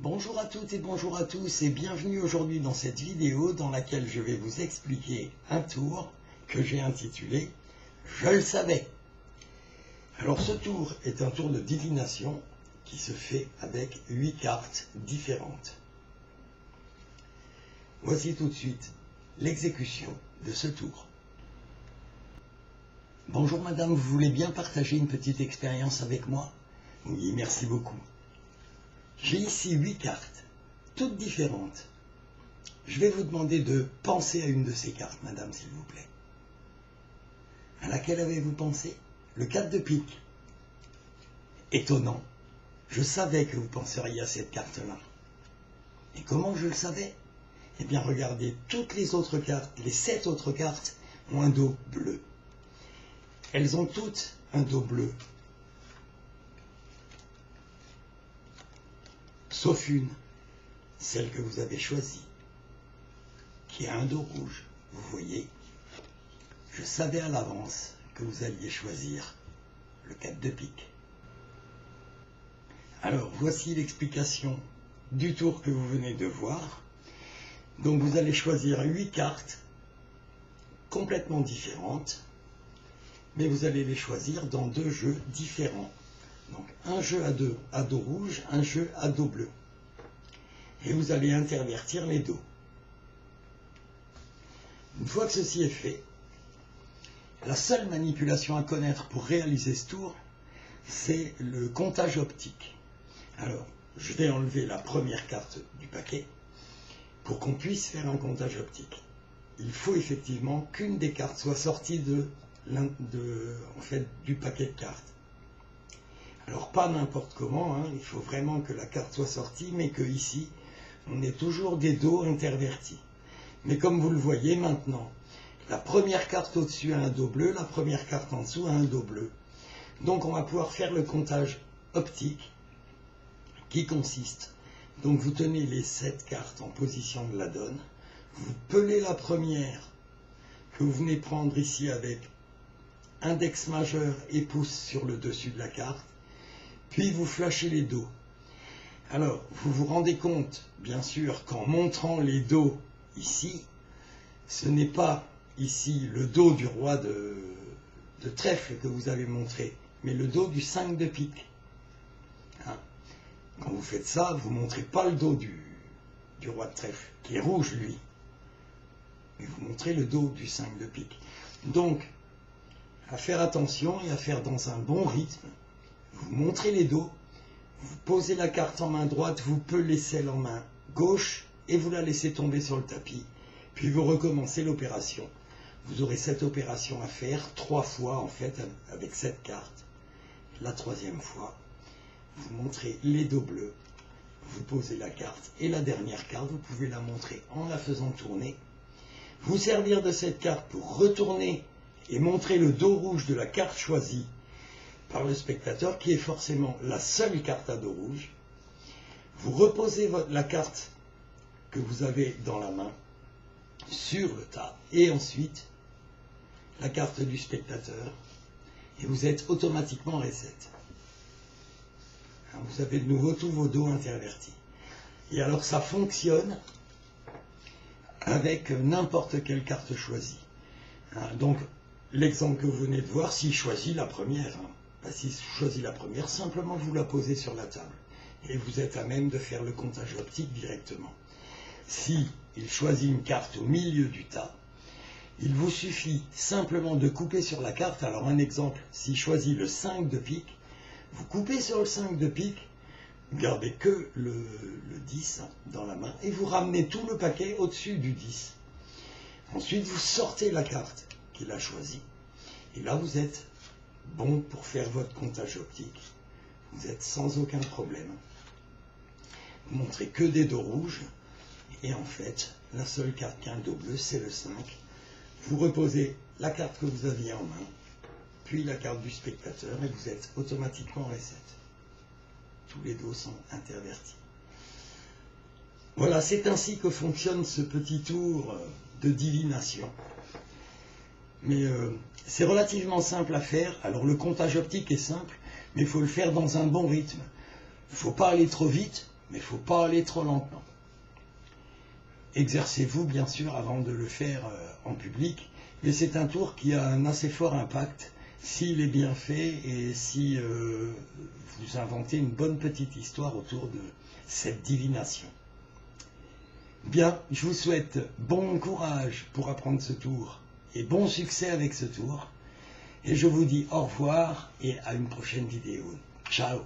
Bonjour à toutes et bonjour à tous et bienvenue aujourd'hui dans cette vidéo dans laquelle je vais vous expliquer un tour que j'ai intitulé « Je le savais ». Alors ce tour est un tour de divination qui se fait avec 8 cartes différentes. Voici tout de suite l'exécution de ce tour. Bonjour madame, vous voulez bien partager une petite expérience avec moi? Oui, merci beaucoup. J'ai ici 8 cartes, toutes différentes. Je vais vous demander de penser à une de ces cartes, madame, s'il vous plaît. À laquelle avez-vous pensé? Le 4 de pique. Étonnant. Je savais que vous penseriez à cette carte-là. Et comment je le savais? Eh bien, regardez, toutes les autres cartes, les 7 autres cartes, ont un dos bleu. Elles ont toutes un dos bleu. Sauf une, celle que vous avez choisie, qui a un dos rouge. Vous voyez, je savais à l'avance que vous alliez choisir le 4 de pique. Alors, voici l'explication du tour que vous venez de voir. Donc, vous allez choisir 8 cartes complètement différentes, mais vous allez les choisir dans 2 jeux différents. Donc, un jeu à dos rouge, un jeu à dos bleu. Et vous allez intervertir les dos. Une fois que ceci est fait, la seule manipulation à connaître pour réaliser ce tour, c'est le comptage optique. Alors, je vais enlever la première carte du paquet pour qu'on puisse faire un comptage optique. Il faut effectivement qu'une des cartes soit sortie du paquet de cartes. Alors pas n'importe comment, hein, il faut vraiment que la carte soit sortie, mais que ici, on ait toujours des dos intervertis. Mais comme vous le voyez maintenant, la première carte au-dessus a un dos bleu, la première carte en dessous a un dos bleu. Donc on va pouvoir faire le comptage optique qui consiste. Donc vous tenez les 7 cartes en position de la donne, vous pelez la première que vous venez prendre ici avec index majeur et pouce sur le dessus de la carte, puis vous flashez les dos. Alors, vous vous rendez compte, bien sûr, qu'en montrant les dos ici, ce n'est pas ici le dos du roi de trèfle que vous avez montré, mais le dos du 5 de pique. Hein? Quand vous faites ça, vous ne montrez pas le dos du roi de trèfle, qui est rouge, lui. Mais vous montrez le dos du 5 de pique. Donc, à faire attention et à faire dans un bon rythme. Vous montrez les dos, vous posez la carte en main droite, vous pelez celle en main gauche et vous la laissez tomber sur le tapis. Puis vous recommencez l'opération. Vous aurez cette opération à faire 3 fois en fait avec cette carte. La 3e fois, vous montrez les dos bleus, vous posez la carte et la dernière carte, vous pouvez la montrer en la faisant tourner. Vous servir de cette carte pour retourner et montrer le dos rouge de la carte choisie par le spectateur, qui est forcément la seule carte à dos rouge. Vous reposez la carte que vous avez dans la main sur le tas, et ensuite la carte du spectateur, et vous êtes automatiquement reset. Vous avez de nouveau tous vos dos intervertis. Et alors ça fonctionne avec n'importe quelle carte choisie. Donc l'exemple que vous venez de voir, s'il choisit la première, s'il choisit la première, simplement vous la posez sur la table et vous êtes à même de faire le comptage optique directement. Si il choisit une carte au milieu du tas, il vous suffit simplement de couper sur la carte. Alors un exemple, s'il choisit le 5 de pique, vous coupez sur le 5 de pique, vous gardez que le 10 dans la main et vous ramenez tout le paquet au-dessus du 10. Ensuite, vous sortez la carte qu'il a choisie et là vous êtes bon pour faire votre comptage optique. Vous êtes sans aucun problème. Vous montrez que des dos rouges. Et en fait, la seule carte qui a un dos bleu, c'est le 5. Vous reposez la carte que vous aviez en main, puis la carte du spectateur, et vous êtes automatiquement reset. Tous les dos sont intervertis. Voilà, c'est ainsi que fonctionne ce petit tour de divination. Mais c'est relativement simple à faire. Alors le comptage optique est simple, mais il faut le faire dans un bon rythme. Il ne faut pas aller trop vite, mais il ne faut pas aller trop lentement. Exercez-vous bien sûr avant de le faire en public, mais c'est un tour qui a un assez fort impact s'il est bien fait et si vous inventez une bonne petite histoire autour de cette divination. Bien, je vous souhaite bon courage pour apprendre ce tour et bon succès avec ce tour. Et je vous dis au revoir et à une prochaine vidéo. Ciao!